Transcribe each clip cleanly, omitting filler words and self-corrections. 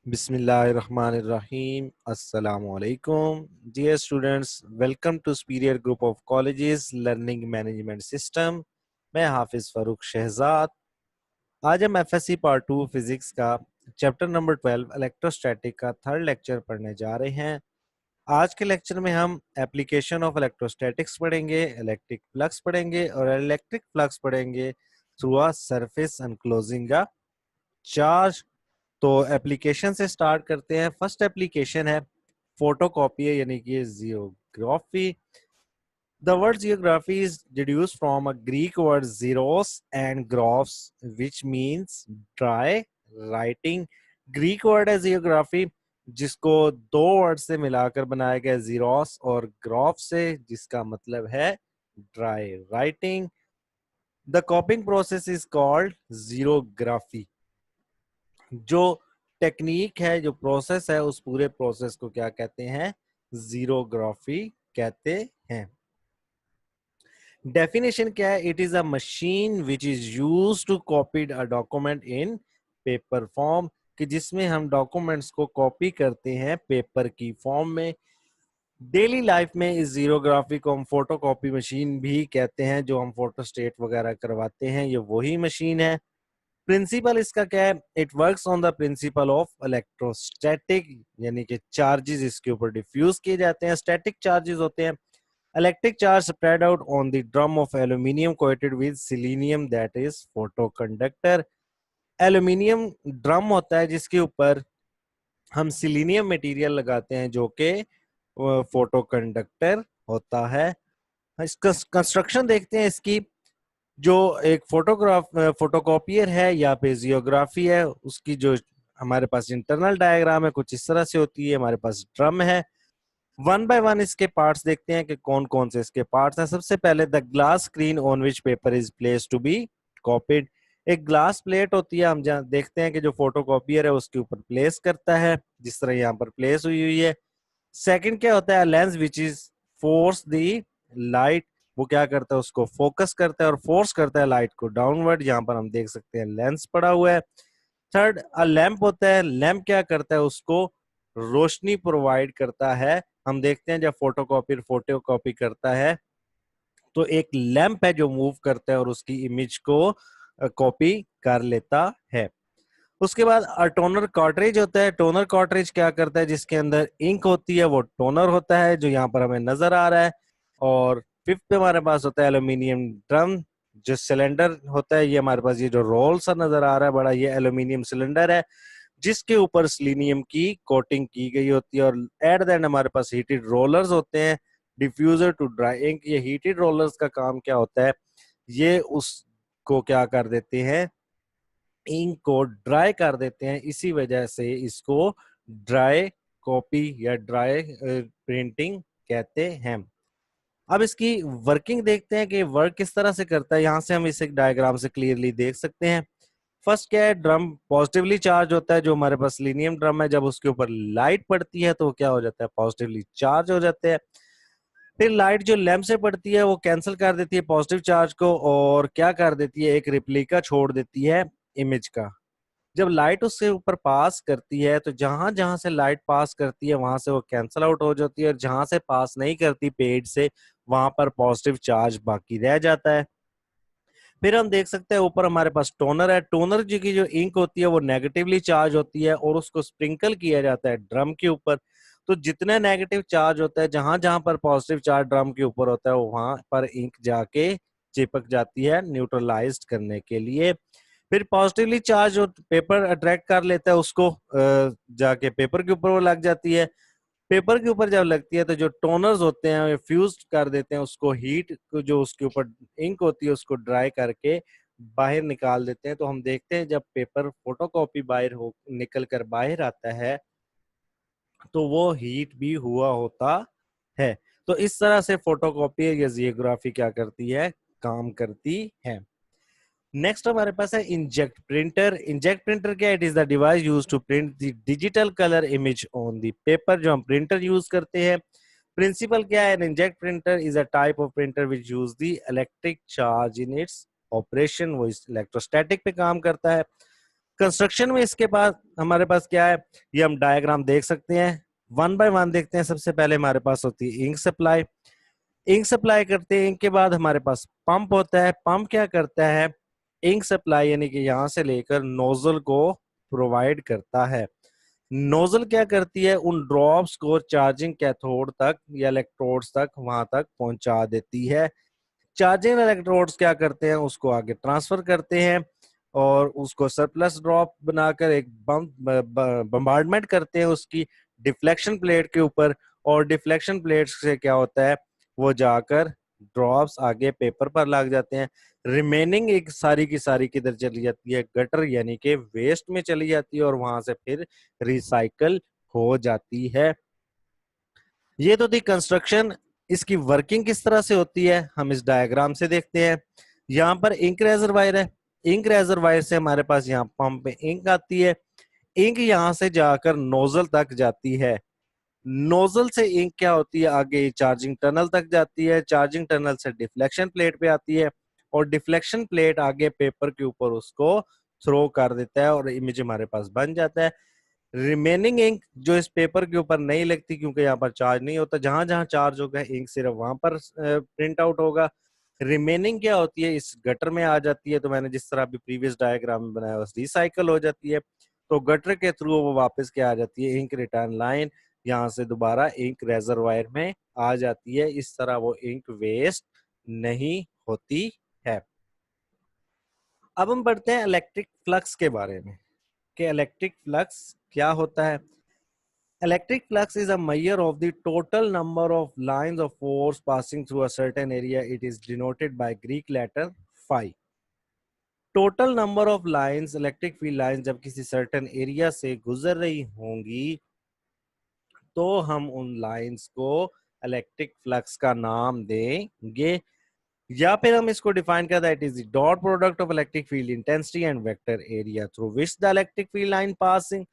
Bismillahirrahmanirrahim. Assalamu alaikum. Dear students, welcome to Superior Group of Colleges Learning Management System. मैं हाफिज फारूक शहजाद। आज हम FSc part 2 physics का chapter number 12 electrostatic का third lecture पढ़ने जा रहे हैं। आज के लेक्चर में हम एप्लीकेशन ऑफ इलेक्ट्रोस्टैटिक्स पढ़ेंगे, इलेक्ट्रिक फ्लक्स पढ़ेंगे और इलेक्ट्रिक फ्लक्स पढ़ेंगे through a surface enclosing a charge. तो एप्लीकेशन से स्टार्ट करते हैं। फर्स्ट एप्लीकेशन है फोटोकॉपी, यानी कि geography. The word geography is deduced from a Greek word xeros and graphs, which means dry writing. Greek word है geography, जिसको दो वर्ड से मिलाकर बनाया गया, xeros और ग्राफ से, जिसका मतलब है dry writing. The copying process is called xerography. जो टेक्निक है, जो प्रोसेस है, उस पूरे प्रोसेस को क्या कहते हैं? जीरोग्राफी कहते हैं। डेफिनेशन क्या है? It is a machine which is used to copied a document in paper form, कि जिसमें हम डॉक्यूमेंट्स को कॉपी करते हैं पेपर की फॉर्म में। डेली लाइफ में इस जीरोग्राफी को हम फोटोकॉपी मशीन भी कहते हैं। जो हम फोटोस्टेट वगैरह करवाते हैं, ये वही मशीन है। प्रिंसिपल इसका क्या है? It works on the principle of electrostatic, यानी कि चार्जेस इसके ऊपर डिफ्यूज किए जाते हैं। स्टैटिक चार्जेस होते हैं electric charge spread out on the drum of aluminium coated with selenium, that is photoconductor. Aluminium drum होता है जिसके ऊपर हम सिलीनियम मटेरियल लगाते हैं, जो कि फोटोकंडक्टर होता है। इसका कंस्ट्रक्शन देखते हैं इसकी। जो एक फोटोकॉपियर है या फिर जियोग्राफी है, उसकी जो हमारे पास इंटरनल डायग्राम है कुछ इस तरह से होती है। हमारे पास ड्रम है, वन बाय वन इसके पार्ट्स देखते हैं कि कौन कौन से इसके पार्ट्स हैं। सबसे पहले the glass screen on which paper is place to be copied. एक ग्लास प्लेट होती है, हम जहाँ देखते हैं कि जो फोटोकॉपियर है उसके ऊपर प्लेस करता है, जिस तरह यहाँ पर प्लेस हुई हुई है। सेकंड क्या होता है? Lens which is force the light. वो क्या करता है? उसको फोकस करता है और फोर्स करता है लाइट को डाउनवर्ड। यहाँ पर हम देख सकते हैं लेंस पड़ा हुआ है। थर्ड अ लैंप होता है। लैंप क्या करता है? उसको रोशनी प्रोवाइड करता है। हम देखते हैं जब फोटोकॉपी करता है तो एक लैंप है जो मूव करता है और उसकी इमेज को कॉपी कर लेता है। उसके बाद टोनर कार्ट्रिज होता है। टोनर कार्ट्रिज क्या करता है? जिसके अंदर इंक होती है, वो टोनर होता है, जो यहाँ पर हमें नजर आ रहा है। और फिफ्थ पे हमारे पास होता है एल्यूमिनियम ड्रम। जो सिलेंडर होता है, ये हमारे पास ये जो रोल सा नजर आ रहा है बड़ा, ये एल्यूमिनियम सिलेंडर है जिसके ऊपर सिलीनियम की कोटिंग की गई होती है। और एट द एंड हमारे पास हीटेड रोलर्स होते हैं, डिफ्यूजर टू ड्राई इंक। ये हीटेड रोलर्स का काम क्या होता है? ये उसको क्या कर देते हैं? इंक को ड्राई कर देते हैं। इसी वजह से इसको ड्राई कॉपी या ड्राई प्रिंटिंग कहते हैं। अब इसकी वर्किंग देखते हैं कि वर्क किस तरह से करता है। यहां से हम इसे डायग्राम से क्लियरली देख सकते हैं। फर्स्ट क्या है? ड्रम पॉजिटिवली चार्ज होता है। जो हमारे पास लिनियम ड्रम है, जब उसके ऊपर लाइट पड़ती है तो वो क्या हो जाता है? पॉजिटिवली चार्ज हो जाते हैं। फिर लाइट जो लैंप से पड़ती है वो कैंसिल कर देती है पॉजिटिव चार्ज को, और क्या कर देती है? एक रिप्लिका छोड़ देती है इमेज का। जब लाइट उसके ऊपर पास करती है तो जहां जहां से लाइट पास करती है वहां से वो कैंसिल आउट हो जाती है, और जहां से पास नहीं करती पेड़ से, वहां पर पॉजिटिव चार्ज बाकी रह जाता है। फिर हम देख सकते हैं ऊपर हमारे पास टोनर है। टोनर जी की जो इंक होती है वो नेगेटिवली चार्ज होती है और उसको स्प्रिंकल किया जाता है ड्रम के ऊपर। तो जितने नेगेटिव चार्ज होता है, जहां जहां पर पॉजिटिव चार्ज ड्रम के ऊपर होता है, वहां पर इंक जाके चिपक जाती है न्यूट्रलाइज्ड करने के लिए। फिर पॉजिटिवली चार्ज जो पेपर अट्रैक्ट कर लेता है उसको जाके पेपर के ऊपर वो लग जाती है। पेपर के ऊपर जब लगती है तो जो टोनर्स होते हैं फ्यूज कर देते हैं उसको, हीट को जो उसके ऊपर इंक होती है उसको ड्राई करके बाहर निकाल देते हैं। तो हम देखते हैं जब पेपर फोटोकॉपी बाहर हो निकल कर बाहर आता है तो वो हीट भी हुआ होता है। तो इस तरह से फोटोकॉपी या जियोग्राफी क्या करती है? काम करती है। नेक्स्ट हमारे पास है इंजेक्ट प्रिंटर। इंजेक्ट प्रिंटर क्या है? It is the device use to print the digital colour image on the paper. जो हम प्रिंटर यूज करते हैं, प्रिंसिपल क्या है? Inkjet printer is a type of printer which use the electric charge in its operation. वो electrostatic पे काम करता है। कंस्ट्रक्शन में इसके पास हमारे पास क्या है, ये हम डायग्राम देख सकते हैं, वन बाय वन देखते हैं। सबसे पहले हमारे पास होती है इंक सप्लाई। इंक सप्लाई करते हैं, इंक के बाद हमारे पास पंप होता है। पंप क्या करता है, इंक सप्लाई यानी कि यहां से लेकर नोजल को प्रोवाइड करता है। नोजल क्या करती है, उन ड्रॉप्स को चार्जिंग कैथोड तक या इलेक्ट्रोड्स तक वहां तक पहुंचा देती है। चार्जिंग इलेक्ट्रोड्स क्या करते हैं, उसको आगे ट्रांसफर करते हैं और उसको सरप्लस ड्रॉप बनाकर एक बम्बार्डमेंट करते हैं उसकी डिफ्लेक्शन प्लेट के ऊपर। और डिफ्लेक्शन प्लेट से क्या होता है, वो जाकर ड्रॉप्स आगे पेपर पर लग जाते हैं। रिमेनिंग एक सारी की सारी किधर चली जाती है, गटर यानी कि वेस्ट में चली जाती है और वहां से फिर रिसाइकल हो जाती है। ये तो थी कंस्ट्रक्शन। इसकी वर्किंग किस तरह से होती है हम इस डायग्राम से देखते हैं। यहाँ पर इंक रेजरवायर है, इंक रेजरवायर से हमारे पास यहाँ पंप में इंक आती है। इंक यहाँ से जाकर नोजल तक जाती है। नोजल से इंक क्या होती है, आगे चार्जिंग टनल तक जाती है। चार्जिंग टनल से डिफ्लेक्शन प्लेट पे आती है और डिफ्लेक्शन प्लेट आगे पेपर के ऊपर उसको थ्रो कर देता है और इमेज हमारे पास बन जाता है। रिमेनिंग इंक जो इस पेपर के ऊपर नहीं लगती क्योंकि यहाँ पर चार्ज नहीं होता, जहां जहां चार्ज होगा इंक सिर्फ वहां पर प्रिंट आउट होगा। रिमेनिंग क्या होती है, इस गटर में आ जाती है। तो मैंने जिस तरह अभी प्रीवियस डायग्राम में बनाया रिसाइकल हो जाती है। तो गटर के थ्रू वो वापस क्या आ जाती है, इंक रिटर्न लाइन, यहाँ से दोबारा इंक रेजरवायर में आ जाती है। इस तरह वो इंक वेस्ट नहीं होती है। अब हम बढ़ते हैं इलेक्ट्रिक फ्लक्स के बारे में कि इलेक्ट्रिक फ्लक्स क्या होता है। Electric flux is a measure of the total number of lines of force passing through a certain area. It is denoted by Greek letter phi. Total number of lines, electric field lines जब किसी certain area से गुजर रही होंगी तो हम उन lines को इलेक्ट्रिक फ्लक्स का नाम देंगे। या फिर हम इसको डिफाइन करते हैं, it is the dot product of electric field intensity and vector area through which the electric field line passing.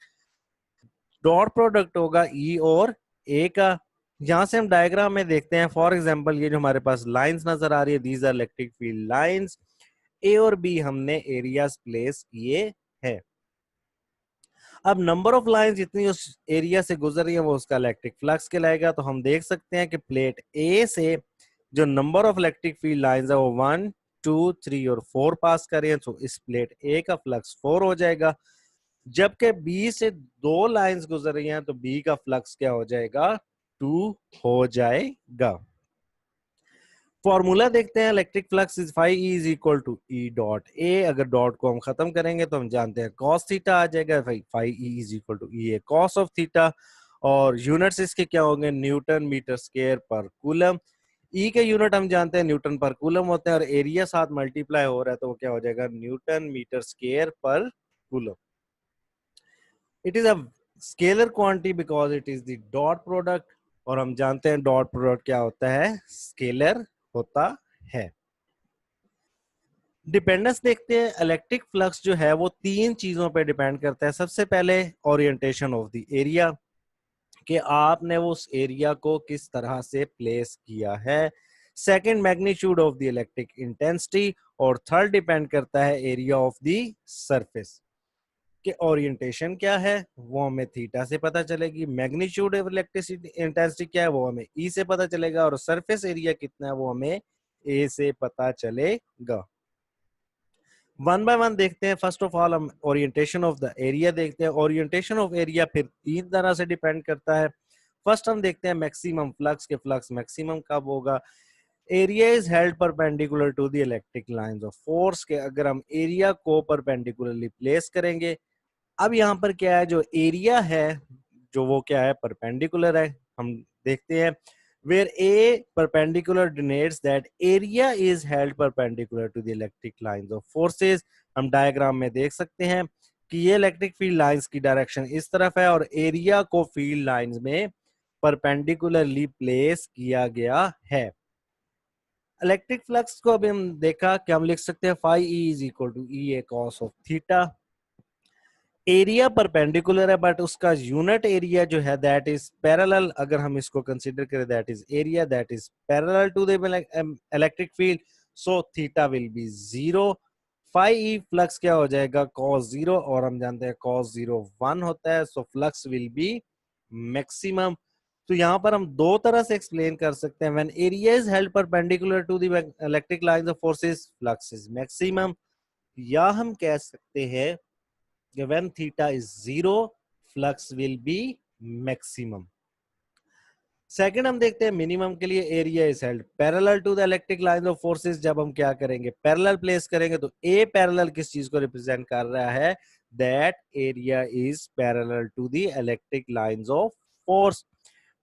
Dot product होगा ई और ए का। यहां से हम डायग्राम में देखते हैं, फॉर एग्जांपल ये जो हमारे पास लाइंस नजर आ रही है, these are electric field lines. A और बी हमने एरियाज प्लेस किए हैं। अब नंबर ऑफ लाइंस जितनी उस एरिया से गुजर रही है वो उसका इलेक्ट्रिक फ्लक्स कहलाएगा। तो हम देख सकते हैं कि प्लेट ए से जो number of electric field lines है वो 1 2 3 और 4 पास कर रहे हैं। तो इस प्लेट ए का फ्लक्स 4 हो जाएगा। जबकि बी से 2 लाइंस गुजर रही हैं तो बी का फ्लक्स क्या हो जाएगा, 2 हो जाएगा। फॉर्मूला देखते हैं, electric flux is phi E is equal to E dot A. अगर डॉट को हम खत्म करेंगे तो हम जानते हैं कॉस थीटा आ जाएगा। Phi E is equal to E A cos of theta. और यूनिट्स इसके क्या होंगे, न्यूटन मीटर स्क्वायर पर कूलम। ई के यूनिट हम जानते हैं न्यूटन पर कूलम होते हैं और एरिया साथ मल्टीप्लाई हो रहा है तो वो क्या हो जाएगा, न्यूटन मीटर स्क्वायर पर coulomb. It is a scalar quantity because it is the dot product. और हम जानते हैं डॉट प्रोडक्ट क्या होता है, स्केलर होता है। डिपेंडेंस देखते हैं, इलेक्ट्रिक फ्लक्स जो है वो 3 चीजों पे डिपेंड करता है। सबसे पहले ओरिएंटेशन ऑफ द एरिया, कि आपने वो उस एरिया को किस तरह से प्लेस किया है। Second, magnitude of the electric intensity. और थर्ड डिपेंड करता है एरिया ऑफ द सरफेस, कि ओरिएंटेशन क्या है वो हमें थीटा से पता चलेगी, मैग्नीट्यूड ऑफ इलेक्ट्रिसिटी इंटेंसिटी क्या है वो हमें ई से पता चलेगा, और सरफेस एरिया कितना है वो हमें ए से पता चलेगा। वन बाय वन देखते हैं। फर्स्ट ऑफ ऑल हम ओरिएंटेशन ऑफ द एरिया देखते हैं। ओरिएंटेशन ऑफ एरिया फिर 3 तरह से डिपेंड करता है। फर्स्ट हम देखते हैं मैक्सिमम फ्लक्स, के फ्लक्स मैक्सिमम कब होगा। Area is held perpendicular to the electric lines of force, के अगर हम एरिया को परपेंडिकुलरली प्लेस करेंगे। अब यहाँ पर क्या है, जो एरिया है जो वो क्या है, परपेंडिकुलर है। हम देखते हैं where A perpendicular denotes that area is held perpendicular to the electric lines of forces। हम डायग्राम में देख सकते हैं कि ये इलेक्ट्रिक फील्ड लाइंस की डायरेक्शन इस तरफ है और एरिया को फील्ड लाइंस में परपेंडिकुलरली प्लेस किया गया है। इलेक्ट्रिक फ्लक्स को अभी हम देखा कि हम लिख सकते हैं phi E is equal to E A cos of theta. Area perpendicular है बट उसका यूनिट एरिया जो है दैट इज पैरेलल। अगर हम इसको कंसीडर करें that is area that is parallel to the electric field, so theta will be 0। Phi E flux क्या हो जाएगा cos 0, और हम जानते हैं cos 0 1 होता है, so flux will be maximum. तो यहाँ पर हम दो तरह से एक्सप्लेन कर सकते हैं, when area is held perpendicular to the electric lines of forces flux is maximum, या हम कह सकते हैं कि when theta is 0 flux will be maximum. Second हम देखते हैं मिनिमम के लिए, area is held parallel to the electric lines of forces. जब हम क्या करेंगे, पैरेलल प्लेस करेंगे, तो ए पैरेलल किस चीज को रिप्रेजेंट कर रहा है, that area is parallel to the electric lines of force.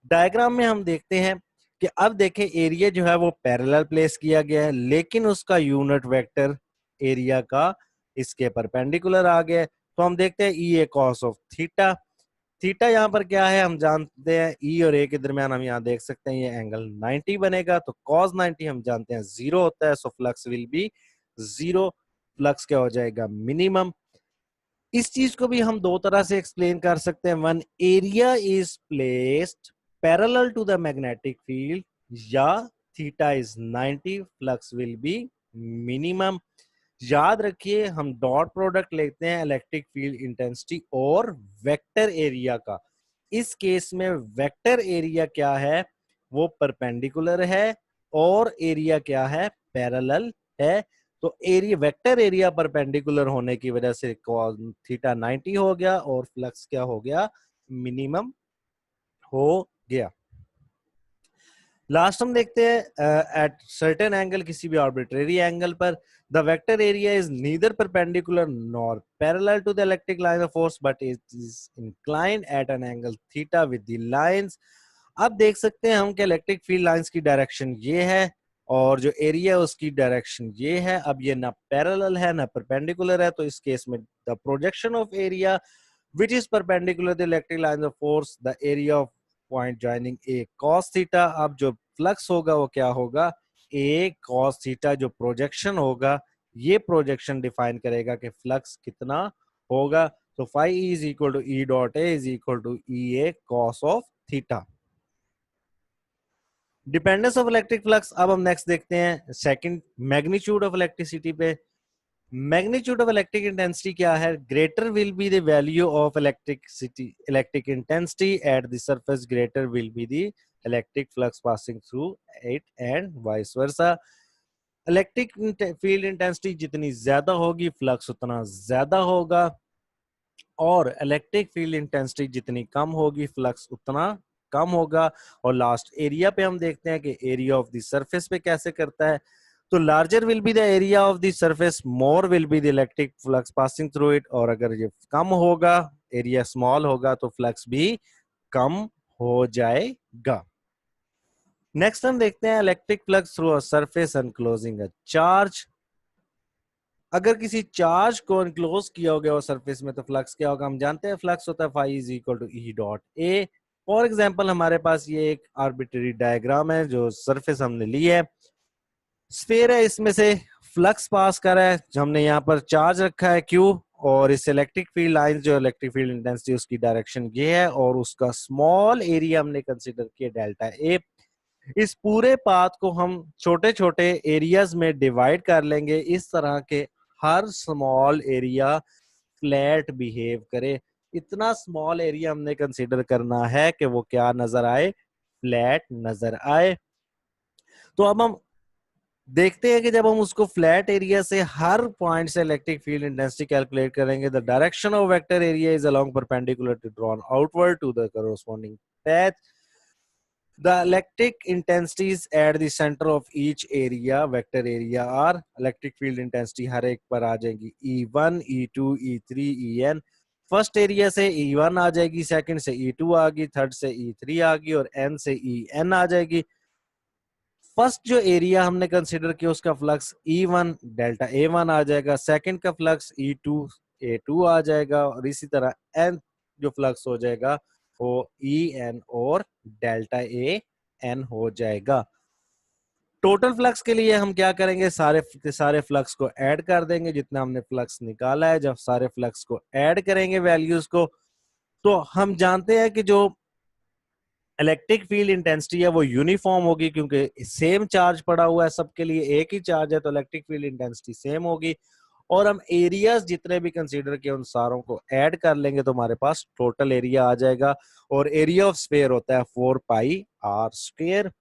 Diagram में हम देखते हैं कि अब देखें एरिया जो है वो पैरेलल प्लेस किया गया है, लेकिन उसका यूनिट वेक्टर एरिया का इसके परपेंडिकुलर आ गया है। तो हम देखते हैं ई A cos of theta. Theta यहाँ पर क्या है हम जानते हैं, ई और ए के दरमियान हम यहाँ देख सकते हैं ये एंगल 90 बनेगा, तो cos 90 हम जानते हैं 0 होता है, so flux will be 0। Flux क्या हो जाएगा, मिनिमम। इस चीज को भी हम दो तरह से एक्सप्लेन कर सकते हैं, one area is placed parallel to the magnetic field, या theta is 90 flux will be minimum. याद रखिए हम डॉट प्रोडक्ट लेते हैं इलेक्ट्रिक फील्ड इंटेंसिटी और वेक्टर एरिया का। इस केस में वेक्टर एरिया क्या है, वो परपेंडिकुलर है, और एरिया क्या है, पैरेलल है। तो एरिया, वेक्टर एरिया परपेंडिकुलर होने की वजह से थीटा 90 हो गया, और फ्लक्स क्या हो गया, मिनिमम हो गया। लास्ट हम देखते हैं एट सर्टेन एंगल, किसी भी आर्बिट्रेरी एंगल पर, the vector area is neither perpendicular nor parallel to the electric line of force, but it is inclined at an angle theta with the lines. अब देख सकते हैं हम कि इलेक्ट्रिक फील्ड लाइंस की डायरेक्शन ये है, और जो एरिया उसकी डायरेक्शन ये है। अब ये ना पैरेलल है ना परपेंडिकुलर है, तो इस केस में the projection of area which is perpendicular to the electric lines of force, the area of point joining a cos theta। अब जो फ्लक्स होगा वो क्या होगा, a cos theta। जो प्रोजेक्शन होगा, ये प्रोजेक्शन डिफाइन करेगा कि फ्लक्स कितना होगा। तो phi e is equal to e dot a is equal to ea cos of theta। Dependence of electric flux, अब हम नेक्स्ट देखते हैं सेकंड, मैग्नीट्यूड ऑफ इलेक्ट्रिसिटी पे। मैग्नीट्यूड ऑफ इलेक्ट्रिक इंटेंसिटी क्या है, greater will be the value of electric intensity at the surface, greater will be the electric flux passing through it, and vice versa. Electric field intensity जितनी ज्यादा होगी flux उतना ज्यादा होगा, और electric field intensity जितनी कम होगी फ्लक्स उतना कम होगा। और लास्ट एरिया पे हम देखते हैं कि एरिया ऑफ द सरफेस पे कैसे करता है। तो larger will be the area of the surface, more will be the electric flux passing through it, और अगर ये कम होगा, एरिया स्मॉल होगा, तो फ्लक्स भी कम हो जाएगा। नेक्स्ट हम देखते हैं electric flux through a surface enclosing a charge. अगर किसी चार्ज को एनक्लोज किया हो गया हो सरफेस में, तो फ्लक्स क्या होगा, हम जानते हैं फ्लक्स होता है phi is equal to E dot A. For example हमारे पास ये एक आर्बिट्रेरी डायग्राम है, जो सरफेस हमने ली है, स्फीयर है, इसमें से फ्लक्स पास कर रहा है, जो हमने यहाँ पर चार्ज रखा है क्यू, और इस इलेक्ट्रिक फील्ड लाइन, जो इलेक्ट्रिक फील्ड इंटेंसिटी उसकी डायरेक्शन ये है, और उसका स्मॉल एरिया हमने कंसीडर किया डेल्टा ए। इस पूरे पाथ को हम छोटे छोटे एरियाज में डिवाइड कर लेंगे, इस तरह के हर स्मॉल एरिया फ्लैट बिहेव करे। इतना स्मॉल एरिया हमने कंसीडर करना है कि वो क्या नजर आए, फ्लैट नजर आए। तो अब हम देखते हैं कि जब हम उसको फ्लैट एरिया से हर पॉइंट से इलेक्ट्रिक फील्ड इंटेंसिटी कैलकुलेट करेंगे, the direction of vector area is along perpendicular to drawn outward to the corresponding path. The electric intensities at the center of each area vector area are, electric field intensity हर एक पर आ जाएगी E1, E2, E3, En। First area से E1 आ जाएगी, second से E2 आ गई, third से E3 आ गई, और N से En आ जाएगी। फर्स्ट जो एरिया हमने कंसीडर किया उसका फ्लक्स E1 डेल्टा A1 आ जाएगा, सेकंड का फ्लक्स E2 A2 आ जाएगा, और इसी तरह N जो फ्लक्स हो जाएगा वो En और डेल्टा An हो जाएगा। टोटल फ्लक्स के लिए हम क्या करेंगे, सारे के सारे फ्लक्स को ऐड कर देंगे, जितना हमने फ्लक्स निकाला है। जब सारे फ्लक्स को ऐड करेंगे वैल्यूज को, तो हम जानते हैं कि जो इलेक्ट्रिक फील्ड इंटेंसिटी है वो यूनिफॉर्म होगी, क्योंकि सेम चार्ज पड़ा हुआ है सबके लिए, एक ही चार्ज है, तो इलेक्ट्रिक फील्ड इंटेंसिटी सेम होगी। और हम एरियाज जितने भी कंसीडर किए उन सारों को ऐड कर लेंगे तो हमारे पास टोटल एरिया आ जाएगा। और एरिया ऑफ स्फीयर होता है 4πr²।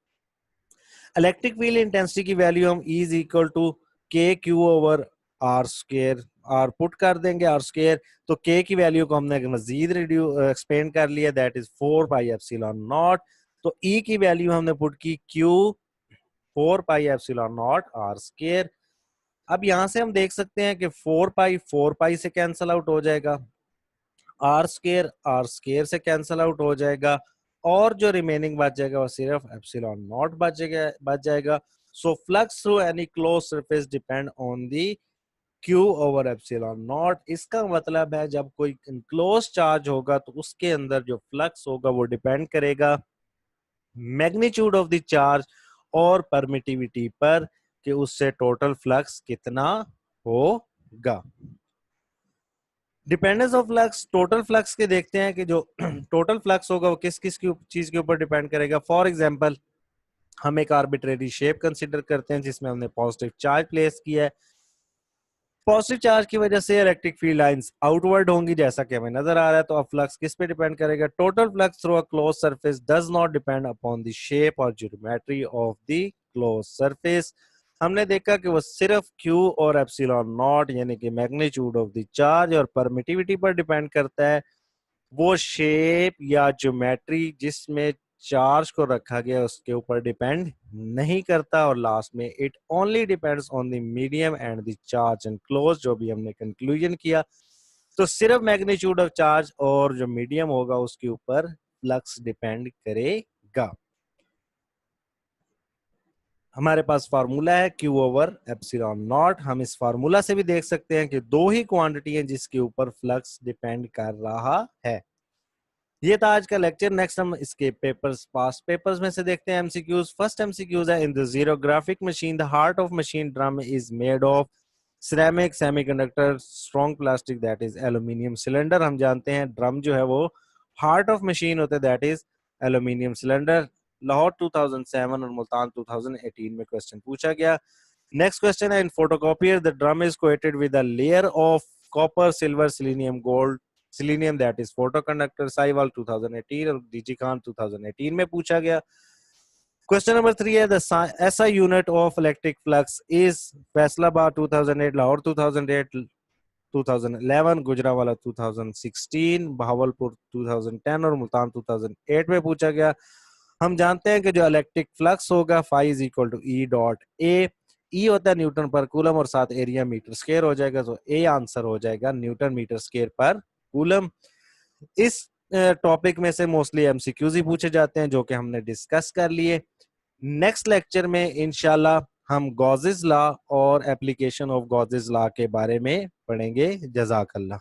इलेक्ट्रिक फील्ड इंटेंसिटी की वैल्यू हम E is equal to KQ/r², r put कर देंगे r²। तो K की वैल्यू को हमने मजीद एक्सपेंड कर लिया, दैट इज 4πε0। तो E की वैल्यू हमने पुट की Q 4πε0r²। अब यहां से हम देख सकते हैं कि 4π से कैंसल आउट हो जाएगा, r² से कैंसल आउट हो जाएगा, और जो रिमेनिंग बच जाएगा वो सिर्फ ε0 बच जाएगा। So flux through any close surface depend on the Q/ε0। इसका मतलब है जब कोई इनक्लोज चार्ज होगा तो उसके अंदर जो फ्लक्स होगा वो डिपेंड करेगा मैग्नीट्यूड ऑफ द चार्ज और परमिटिविटी पर, कि उससे टोटल फ्लक्स कितना होगा। Dependence of flux, total flux के देखते हैं कि जो टोटल फ्लक्स होगा वो किस किस की चीज के ऊपर डिपेंड करेगा। फॉर एग्जांपल हम एक आर्बिट्रेरी शेप कंसीडर करते हैं जिसमें हमने पॉजिटिव चार्ज प्लेस किया है। पॉजिटिव चार्ज की वजह से इलेक्ट्रिक फील्ड लाइंस आउटवर्ड होंगी जैसा कि हमें नजर आ रहा है। तो अब फ्लक्स किस पे डिपेंड करेगा? Total flux through a close surface does not depend upon the shape और geometry of the close surface. हमने देखा कि वो सिर्फ Q और ε0 यानी कि मैग्नीट्यूड ऑफ द चार्ज और परमिटिविटी पर डिपेंड करता है। वो शेप या ज्योमेट्री जिसमें चार्ज को रखा गया उसके ऊपर डिपेंड नहीं करता। और लास्ट में it only depends on the medium and the charge and close, जो भी हमने कंक्लूजन किया। तो सिर्फ मैग्नीट्यूड ऑफ चार्ज और जो मीडियम होगा उसके ऊपर फ्लक्स डिपेंड करेगा। हमारे पास फार्मूला है Q/ε0। हम इस फार्मूला से भी देख सकते हैं कि दो ही क्वांटिटी है जिसके ऊपर फ्लक्स डिपेंड कर रहा है। ये था आज का लेक्चर। नेक्स्ट हम इसके पेपर्स, पास्ट पेपर्स में से देखते हैं एमसीक्यूज। फर्स्ट एमसीक्यूज है, in the xerographic machine the heart of machine drum is made of ceramic semiconductor strong plastic that is aluminium cylinder. हम जानते हैं ड्रम जो है वो हार्ट ऑफ मशीन होता है, that is aluminium cylinder. Lahore 2007 और मुल्तान 2018 में क्वेश्चन पूछा गया। नेक्स्ट क्वेश्चन है, in photocopier the drum is coated with a layer of copper silver selenium gold selenium that is photoconductor. साइवाल 2018 और डीजी खान 2018 में पूछा गया। क्वेश्चन नंबर 3 है, the SI unit of electric flux is Faisalabad 2008, Lahore 2008, 2011, Gujranwala 2016, Bahawalpur 2010 और मुल्तान 2008 में पूछा गया। हम जानते हैं कि जो इलेक्ट्रिक फ्लक्स होगा phi is equal to E dot A. E होता है न्यूटन पर कूलम और साथ एरिया मीटर स्क्वायर हो जाएगा, तो ए आंसर हो जाएगा न्यूटन मीटर स्क्वायर पर कूलम। इस टॉपिक में से मोस्टली एमसीक्यूज ही पूछे जाते हैं जो कि हमने डिस्कस कर लिए। नेक्स्ट लेक्चर में इंशाल्लाह हम गॉसेस लॉ और एप्लीकेशन ऑफ गॉसेस लॉ के बारे में पढ़ेंगे। जज़ाकल्लाह।